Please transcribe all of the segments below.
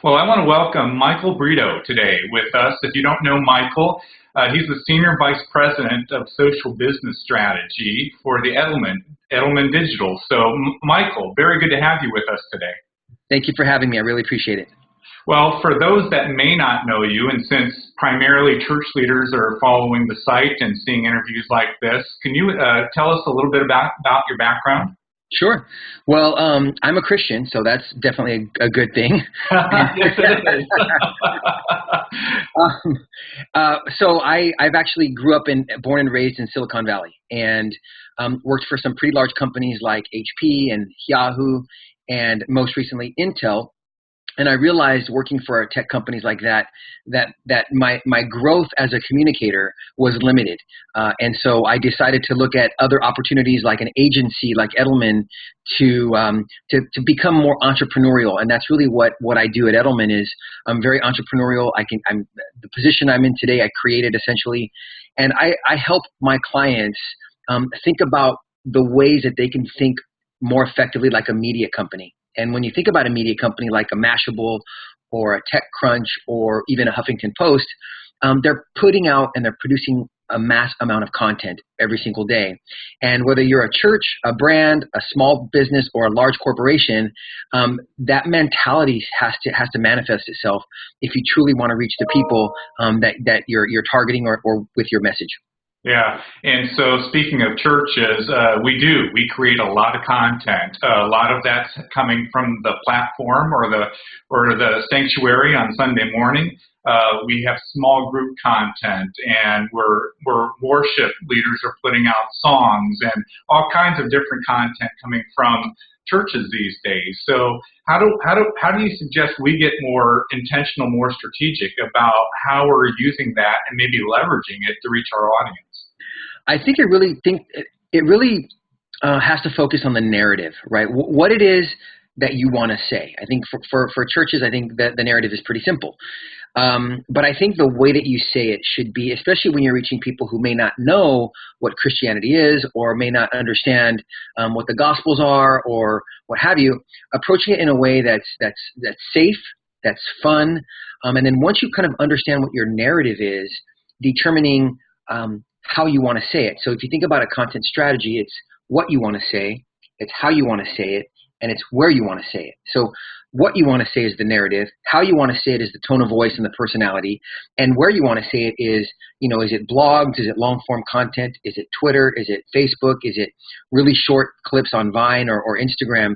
Well, I want to welcome Michael Brito today with us. If you don't know Michael, he's the Senior Vice President of Social Business Strategy for the Edelman Digital. So, Michael, very good to have you with us today. Thank you for having me. I really appreciate it. Well, for those that may not know you, and since primarily church leaders are following the site and seeing interviews like this, can you tell us a little bit about your background? Sure. Well, I'm a Christian, so that's definitely a good thing. Yes, it is. So I've actually born and raised in Silicon Valley, and worked for some pretty large companies like HP and Yahoo, and most recently Intel. And I realized working for tech companies like that my growth as a communicator was limited. And so I decided to look at other opportunities like an agency like Edelman to become more entrepreneurial. And that's really what I do at Edelman is I'm very entrepreneurial. The position I'm in today, I created essentially. And I help my clients think about the ways that they can think more effectively like a media company. And when you think about a media company like a Mashable or a TechCrunch or even a Huffington Post, they're putting out and they're producing a mass amount of content every single day. And whether you're a church, a brand, a small business, or a large corporation, that mentality has to manifest itself if you truly want to reach the people that you're targeting or with your message. Yeah, and so speaking of churches, we create a lot of content. A lot of that's coming from the platform or the sanctuary on Sunday morning. We have small group content, and we're worship leaders are putting out songs and all kinds of different content coming from churches these days. So how do you suggest we get more intentional, more strategic about how we're using that and maybe leveraging it to reach our audience? I think it really has to focus on the narrative, right? What it is that you want to say. I think for churches, I think that the narrative is pretty simple. But I think the way that you say it should be, especially when you're reaching people who may not know what Christianity is or may not understand what the Gospels are or what have you, approaching it in a way that's safe, that's fun. And then once you kind of understand what your narrative is, determining how you want to say it. So if you think about a content strategy, it's what you want to say, it's how you want to say it, and it's where you want to say it. So what you want to say is the narrative, how you want to say it is the tone of voice and the personality, and where you want to say it is, is it blogs, is it long form content, is it Twitter, is it Facebook, is it really short clips on Vine or Instagram,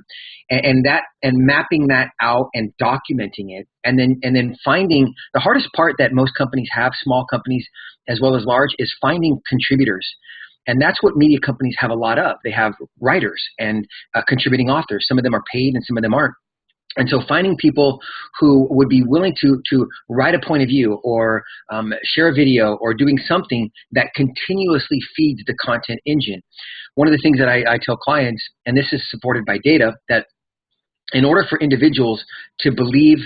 and mapping that out and documenting it, and then finding the hardest part that most companies have, small companies as well as large, is finding contributors. And that's what media companies have a lot of. They have writers and contributing authors. Some of them are paid and some of them aren't. And so finding people who would be willing to write a point of view or share a video or doing something that continuously feeds the content engine. One of the things that I tell clients, and this is supported by data, that in order for individuals to believe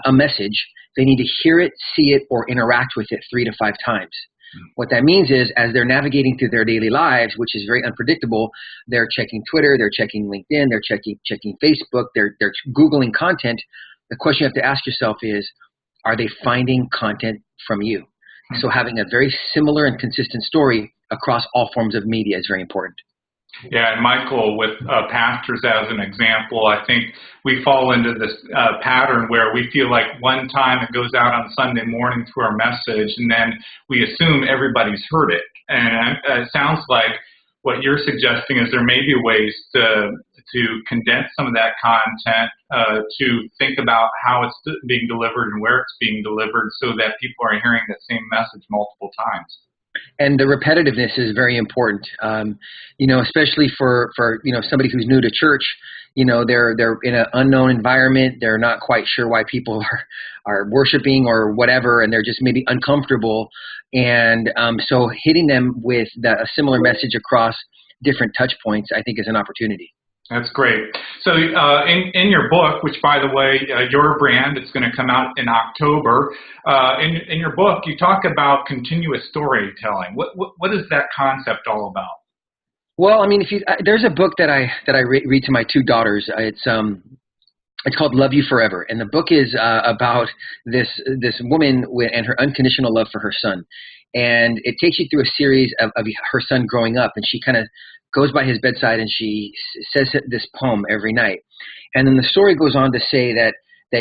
a message, they need to hear it, see it, or interact with it 3 to 5 times. What that means is, as they're navigating through their daily lives, which is very unpredictable, they're checking Twitter, they're checking LinkedIn, they're checking Facebook, they're Googling content. The question you have to ask yourself is, are they finding content from you? So having a very similar and consistent story across all forms of media is very important. Yeah, and Michael, with pastors as an example, I think we fall into this pattern where we feel like one time it goes out on Sunday morning through our message, and then we assume everybody's heard it. And it sounds like what you're suggesting is there may be ways to condense some of that content, to think about how it's being delivered and where it's being delivered so that people are hearing the same message multiple times. And the repetitiveness is very important, especially for somebody who's new to church. They're in an unknown environment. They're not quite sure why people are worshiping or whatever, and they're just maybe uncomfortable. And so hitting them with a similar message across different touch points, I think, is an opportunity. That's great. So in your book, which, by the way, your brand, it's going to come out in October. In your book, you talk about continuous storytelling. What is that concept all about? Well, I mean, there's a book that I read to my 2 daughters. It's It's called Love You Forever, and the book is about this woman and her unconditional love for her son. And it takes you through a series of her son growing up, and she kind of goes by his bedside and she says this poem every night. And then the story goes on to say that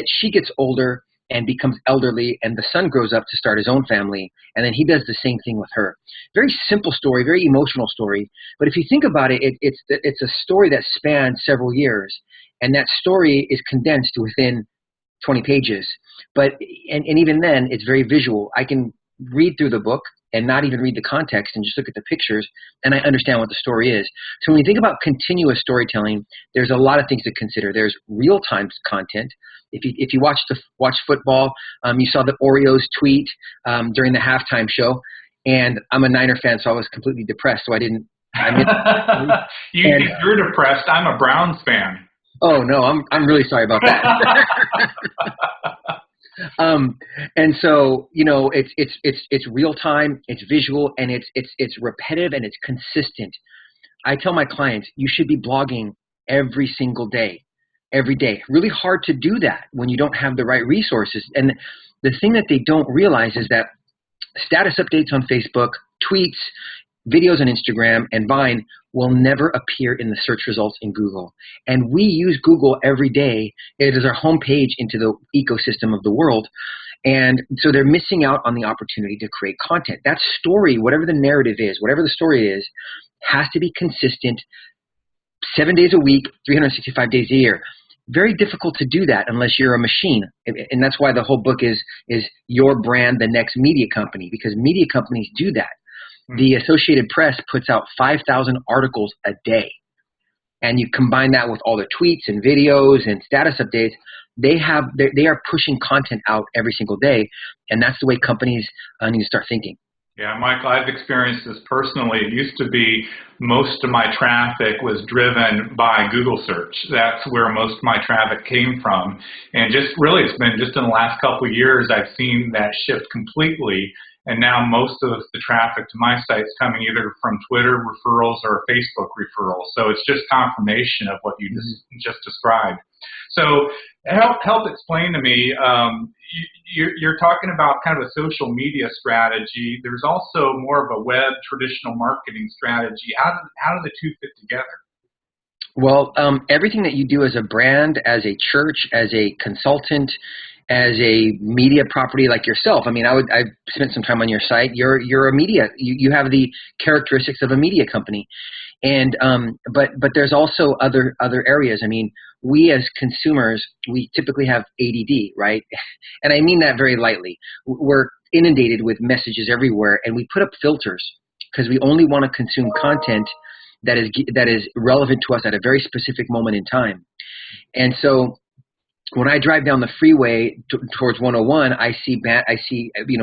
she gets older and becomes elderly, and the son grows up to start his own family, and then he does the same thing with her. Very simple story, very emotional story. But if you think about it, it's a story that spans several years, and that story is condensed within 20 pages. But and even then, it's very visual. I can read through the book and not even read the context and just look at the pictures, and I understand what the story is. So when you think about continuous storytelling, there's a lot of things to consider. There's real-time content. If you watch football, you saw the Oreos tweet during the halftime show, and I'm a Niner fan, so I was completely depressed. So I didn't. If you're depressed, I'm a Browns fan. Oh no, I'm really sorry about that. And so it's real time, it's visual, and it's repetitive and it's consistent. I tell my clients you should be blogging every single day, every day. Really hard to do that when you don't have the right resources. And the thing that they don't realize is that status updates on Facebook, tweets, videos on Instagram, and Vine will never appear in the search results in Google. And we use Google every day. It is our homepage into the ecosystem of the world. And so they're missing out on the opportunity to create content. That story, whatever the narrative is, whatever the story is, has to be consistent 7 days a week, 365 days a year. Very difficult to do that unless you're a machine. And that's why the whole book is Your Brand, the Next Media Company, because media companies do that. The Associated Press puts out 5,000 articles a day. And you combine that with all the tweets and videos and status updates, they are pushing content out every single day. And that's the way companies need to start thinking. Yeah, Michael, I've experienced this personally. It used to be most of my traffic was driven by Google search. That's where most of my traffic came from. And just really, it's been just in the last couple of years, I've seen that shift completely. And now most of the traffic to my site is coming either from Twitter referrals or Facebook referrals. So it's just confirmation of what you just described. So help explain to me, you're talking about kind of a social media strategy. There's also more of a web traditional marketing strategy. How do the two fit together? Well, everything that you do as a brand, as a church, as a consultant, as a media property like yourself. I mean, I've spent some time on your site. You're a media. You have the characteristics of a media company, and but there's also other areas. I mean, we as consumers, we typically have ADD, right? And I mean that very lightly. We're inundated with messages everywhere, and we put up filters because we only want to consume content that is relevant to us at a very specific moment in time. And so when I drive down the freeway towards 101, I see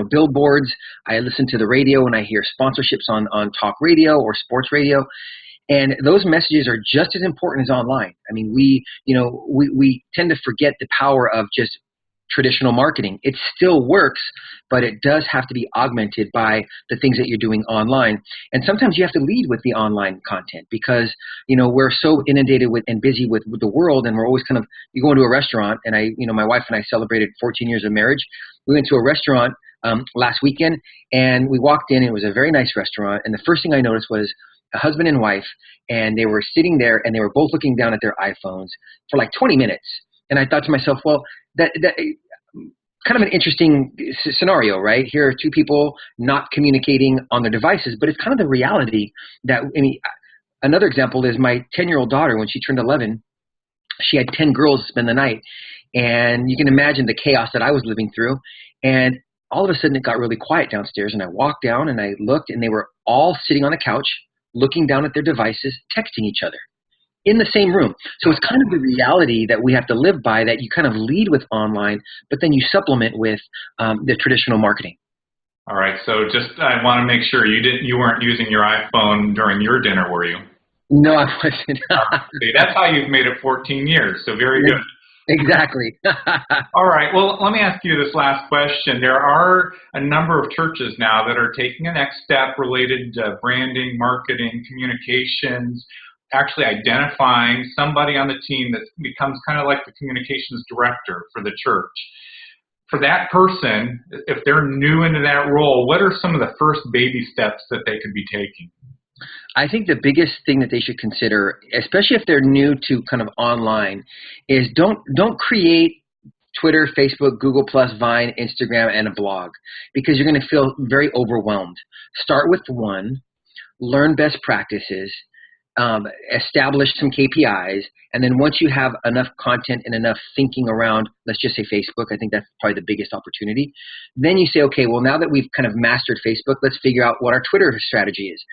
billboards. I listen to the radio and I hear sponsorships on talk radio or sports radio, and those messages are just as important as online. I mean, we tend to forget the power of just traditional marketing. It still works, but it does have to be augmented by the things that you're doing online. And sometimes you have to lead with the online content because, we're so inundated with and busy with the world, and we're always you go into a restaurant, and my wife and I celebrated 14 years of marriage. We went to a restaurant last weekend, and we walked in, and it was a very nice restaurant, and the first thing I noticed was a husband and wife, and they were sitting there, and they were both looking down at their iPhones for like 20 minutes. And I thought to myself, well, that kind of an interesting scenario, right? Here are two people not communicating on their devices, but it's kind of the reality that, another example is my 10-year-old daughter, when she turned 11, she had 10 girls spend the night. And you can imagine the chaos that I was living through. And all of a sudden it got really quiet downstairs, and I walked down and I looked, and they were all sitting on the couch, looking down at their devices, texting each other in the same room. So it's kind of the reality that we have to live by, that you kind of lead with online, but then you supplement with the traditional marketing. All right. So I want to make sure you weren't using your iPhone during your dinner, were you? No, I wasn't. See, that's how you've made it 14 years. So very good. Exactly. All right. Well, let me ask you this last question. There are a number of churches now that are taking a next step related to branding, marketing, communications. actually identifying somebody on the team that becomes kind of like the communications director for the church. For that person, if they're new into that role, what are some of the first baby steps that they could be taking? I think the biggest thing that they should consider, especially if they're new to kind of online, is don't create Twitter, Facebook, Google Plus, Vine, Instagram, and a blog, because you're going to feel very overwhelmed. Start with one, learn best practices, establish some KPIs, and then once you have enough content and enough thinking around, let's just say Facebook, I think that's probably the biggest opportunity. Then you say, okay, well, now that we've kind of mastered Facebook, let's figure out what our Twitter strategy is.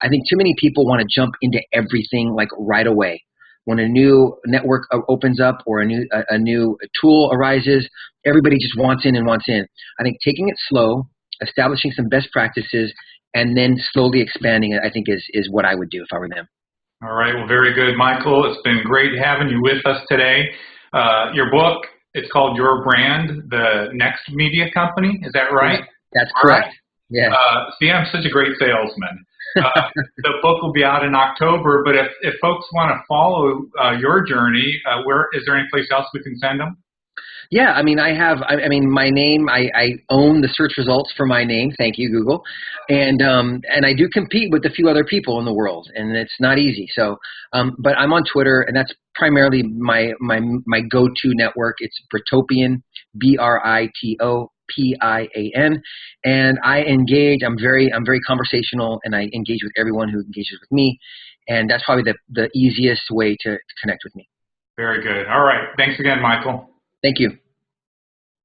I think too many people want to jump into everything like right away. When a new network opens up or a new tool arises, everybody just wants in and wants in. I think taking it slow, establishing some best practices, and then slowly expanding it, I think is what I would do if I were them. All right. Well, very good, Michael. It's been great having you with us today. Your book, it's called Your Brand, the Next Media Company. Is that right? That's correct. Right. Yeah. See, I'm such a great salesman. The book will be out in October, but if folks want to follow your journey, where is there any place else we can send them? Yeah, I mean, my name, I own the search results for my name. Thank you, Google. And I do compete with a few other people in the world, and it's not easy. So, but I'm on Twitter, and that's primarily my go-to network. It's Britopian, BRITOPIAN, and I engage. I'm very conversational, and I engage with everyone who engages with me, and that's probably the easiest way to connect with me. Very good. All right. Thanks again, Michael. Thank you.